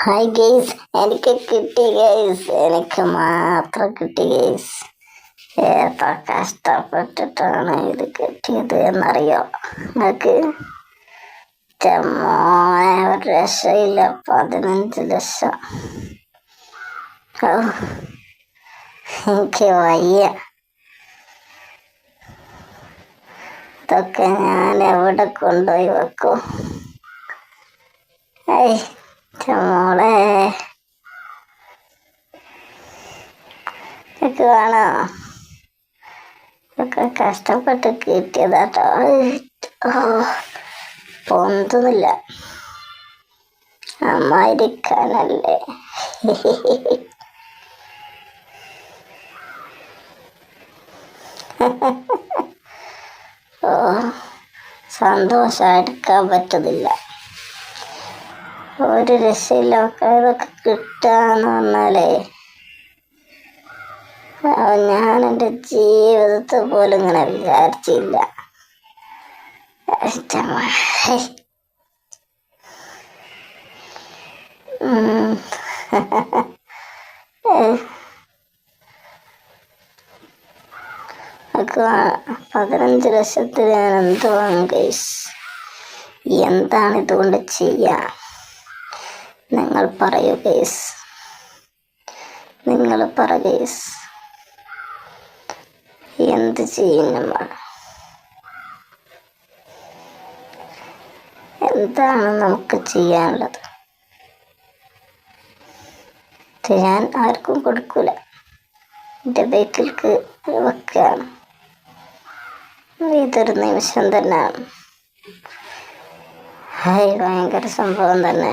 Hi guys, എനിക്ക് കിട്ടി guys, എനിക്ക് മാത്രം കിട്ടി ഗെയ്സ്. എത്ര കഷ്ടപ്പെട്ടിട്ടാണ് ഇത് കിട്ടിയത് എന്നറിയോ നിങ്ങൾക്ക്? മോനെ ഒരു രക്ഷയില്ല, 15 ലക്ഷം. എനിക്ക് വയ്യ. ഇതൊക്കെ ഞാൻ എവിടെ കൊണ്ടുപോയി വെക്കും? മോളെ ഇതൊക്കെ വേണോ? ഇതൊക്കെ കഷ്ടപ്പെട്ട് കിട്ടിയതാട്ടോ. പൊന്തുന്നില്ല, അമ്മായിരിക്കാനല്ലേ. ഓ, സന്തോഷം എടുക്കാൻ പറ്റുന്നില്ല. ഒരു രക്ഷയില്ല. ഇതൊക്കെ കിട്ടാന്ന് പറഞ്ഞാലേ ഞാൻ എൻ്റെ ജീവിതത്തിൽ പോലും ഇങ്ങനെ വിചാരിച്ചില്ല. ഒക്കെ 15 ലക്ഷത്തിന് ഞാൻ എന്ത് വാങ്ങും ഗൈസ്? എന്താണ് ഇതുകൊണ്ട് ചെയ്യാ? നിങ്ങൾ പറയൂ ഗൈസ്, നിങ്ങൾ പറ ഗൈസ്, എന്ത് ചെയ്യും നമ്മൾ? എന്താണ് നമുക്ക് ചെയ്യാനുള്ളത്? ഞാൻ ആർക്കും കൊടുക്കൂല, എൻ്റെ ബേക്കിലേക്ക് വെക്കുകയാണ്. ഇതൊരു നിമിഷം തന്നെയാണ്. ഭയങ്കര സംഭവം തന്നെ.